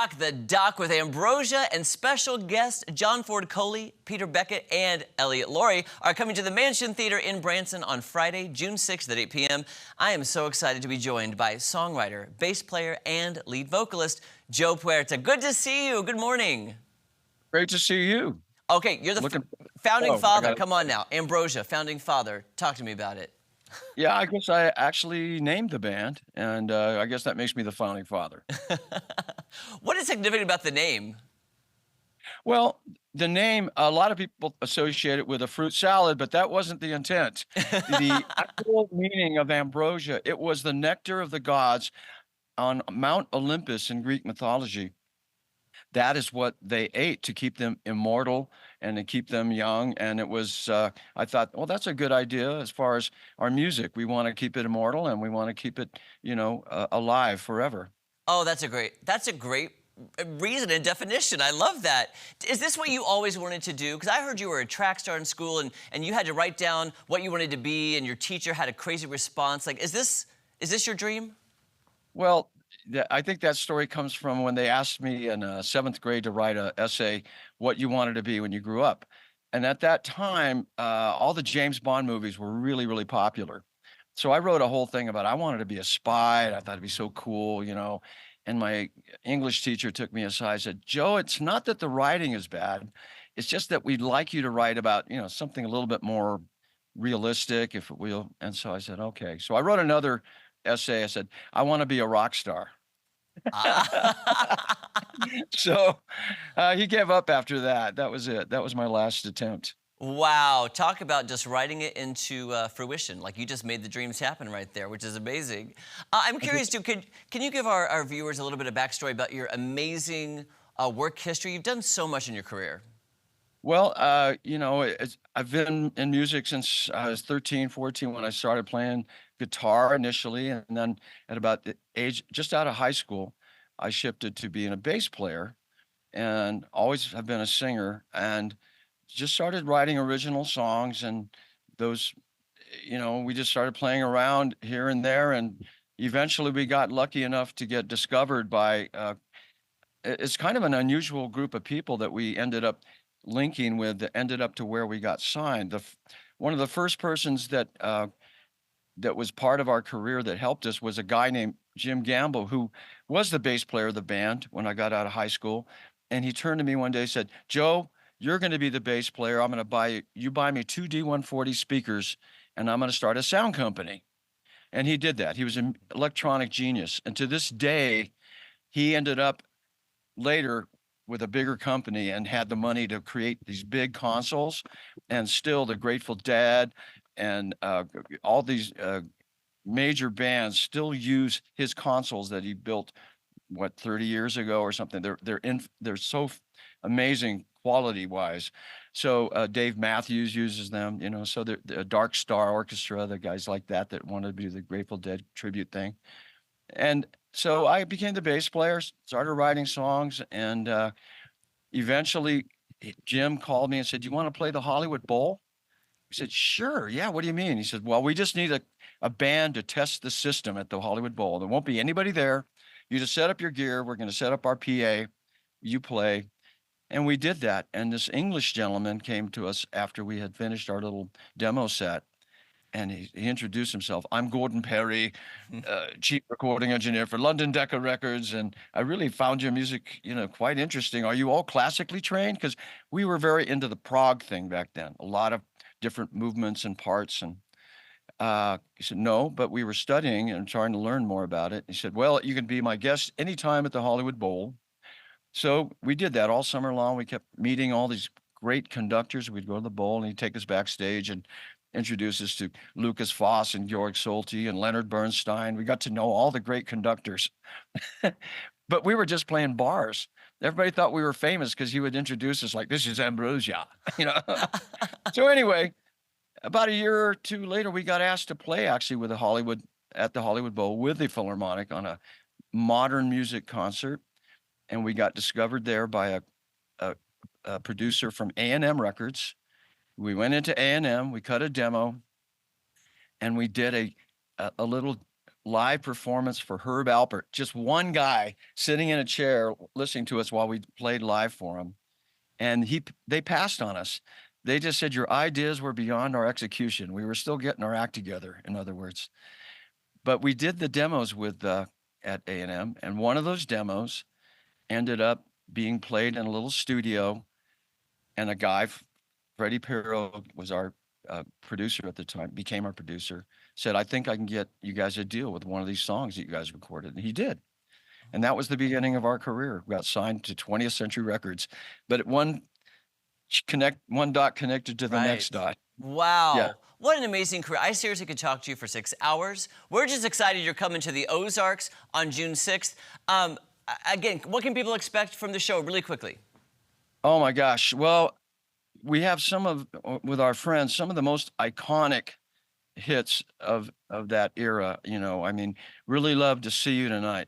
Rock the Dock with Ambrosia and special guests John Ford Coley, Peter Beckett, and Elliot Laurie are coming to the Mansion Theater in Branson on Friday, June 6th at 8 p.m. I am so excited to be joined by songwriter, bass player, and lead vocalist Joe Puerta. Good to see you. Good morning. Great to see you. Okay, you're the Looking. founding Oh, I father. got. Come on now. Ambrosia, founding father. Talk to me about it. Yeah, I guess I actually named the band, and I guess that makes me the founding father. What is significant about the name? Well, the name, a lot of people associate it with a fruit salad, but that wasn't the intent. The actual meaning of ambrosia, it was the nectar of the gods on Mount Olympus in Greek mythology. That is what they ate to keep them immortal and to keep them young. And it was, I thought, well, that's a good idea as far as our music. We want to keep it immortal and we want to keep it, alive forever. Oh, that's a great reason and definition. I love that. Is this what you always wanted to do? Because I heard you were a track star in school and you had to write down what you wanted to be and your teacher had a crazy response. Like, is this your dream? Well, I think that story comes from when they asked me in seventh grade to write an essay, what you wanted to be when you grew up. And at that time, all the James Bond movies were really, really popular. So I wrote a whole thing about I wanted to be a spy. And I thought it'd be so cool, And my English teacher took me aside and said, Joe, it's not that the writing is bad. It's just that we'd like you to write about, something a little bit more realistic, if it will. And so I said, okay. So I wrote another essay. I said, I want to be a rock star. Ah. So he gave up after that. That was it. That was my last attempt. Wow, talk about just writing it into fruition. Like you just made the dreams happen right there, which is amazing. I'm curious too, can you give our viewers a little bit of backstory about your amazing work history? You've done so much in your career. Well, I've been in music since I was 13, 14 when I started playing guitar initially. And then at about the age, just out of high school, I shifted to being a bass player and always have been a singer and just started writing original songs. And those, we just started playing around here and there. And eventually we got lucky enough to get discovered by, it's kind of an unusual group of people that we ended up linking with that ended up to where we got signed. One of the first persons that was part of our career that helped us was a guy named Jim Gamble, who was the bass player of the band when I got out of high school. And he turned to me one day and said, Joe, you're going to be the bass player. I'm going to buy me two D140 speakers and I'm going to start a sound company. And he did that. He was an electronic genius. And to this day, he ended up later with a bigger company and had the money to create these big consoles. And still the Grateful Dead and all these major bands still use his consoles that he built 30 years ago or something. They're so amazing quality wise. So Dave Matthews uses them, so the Dark Star Orchestra, the guys like that wanted to do the Grateful Dead tribute thing. And so I became the bass player, started writing songs, and eventually Jim called me and said, "Do you want to play the Hollywood Bowl?" I said, "Sure, yeah, what do you mean?" He said, "Well, we just need a band to test the system at the Hollywood Bowl. There won't be anybody there. You just set up your gear. We're going to set up our PA. You play." And we did that. And this English gentleman came to us after we had finished our little demo set. And he introduced himself. I'm Gordon Perry, chief recording engineer for London Decca Records. And I really found your music, quite interesting. Are you all classically trained? Because we were very into the prog thing back then. A lot of different movements and parts. And he said, no, but we were studying and trying to learn more about it. He said, well, you can be my guest anytime at the Hollywood Bowl. So we did that all summer long. We kept meeting all these great conductors. We'd go to the bowl and he'd take us backstage and introduce us to Lucas Foss and Georg Solti and Leonard Bernstein. We got to know all the great conductors. But we were just playing bars. Everybody thought we were famous because he would introduce us like, this is Ambrosia, So anyway, about a year or two later, we got asked to play actually at the Hollywood Bowl with the Philharmonic on a modern music concert. And we got discovered there by a producer from A&M Records. We went into A&M, we cut a demo, and we did a little live performance for Herb Alpert. Just one guy sitting in a chair listening to us while we played live for him. And they passed on us. They just said your ideas were beyond our execution. We were still getting our act together, in other words. But we did the demos with at A&M, and one of those demos ended up being played in a little studio, and a guy, Freddie Pirro, was our producer at the time, became our producer, said, I think I can get you guys a deal with one of these songs that you guys recorded. And he did. And that was the beginning of our career. We got signed to 20th Century Records, but one dot connected to the Right. next dot. Yeah. Wow. What an amazing career. I seriously could talk to you for 6 hours. We're just excited you're coming to the Ozarks on June 6th. Again, what can people expect from the show really quickly? Oh my gosh. Well, we have with our friends, some of the most iconic hits of that era. You know, I mean, Really Love to See You Tonight,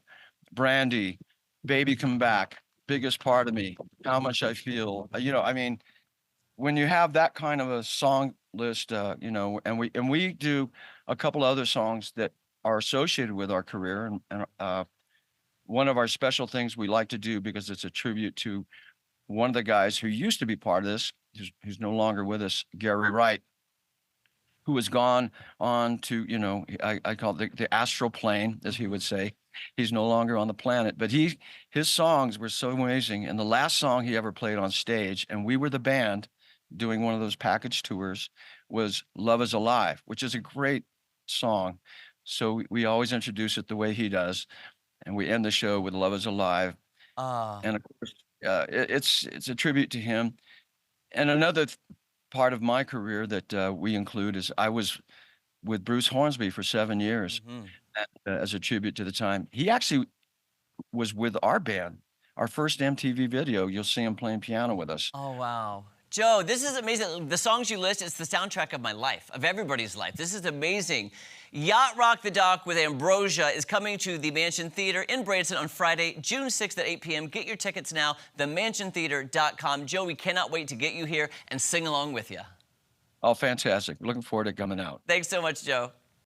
Brandy, Baby Come Back, Biggest Part of Me, How Much I Feel. You know, I mean, when you have that kind of a song list, you know, and we do a couple other songs that are associated with our career, and one of our special things we like to do, because it's a tribute to one of the guys who used to be part of this, who's no longer with us, Gary Wright, who has gone on to, you know, I call it the astral plane, as he would say. He's no longer on the planet, but his songs were so amazing. And the last song he ever played on stage, and we were the band doing one of those package tours, was Love Is Alive, which is a great song. So we always introduce it the way he does. And we end the show with Love Is Alive. Ah. And of course, it's a tribute to him. And another part of my career that we include is I was with Bruce Hornsby for 7 years as a tribute to the time. He actually was with our band. Our first MTV video, you'll see him playing piano with us. Oh, wow. Joe, this is amazing. The songs you list, it's the soundtrack of my life, of everybody's life. This is amazing. Yacht Rock the Dock with Ambrosia is coming to the Mansion Theater in Branson on Friday, June 6th at 8 p.m. Get your tickets now, themansiontheater.com. Joe, we cannot wait to get you here and sing along with you. Oh, fantastic. Looking forward to coming out. Thanks so much, Joe.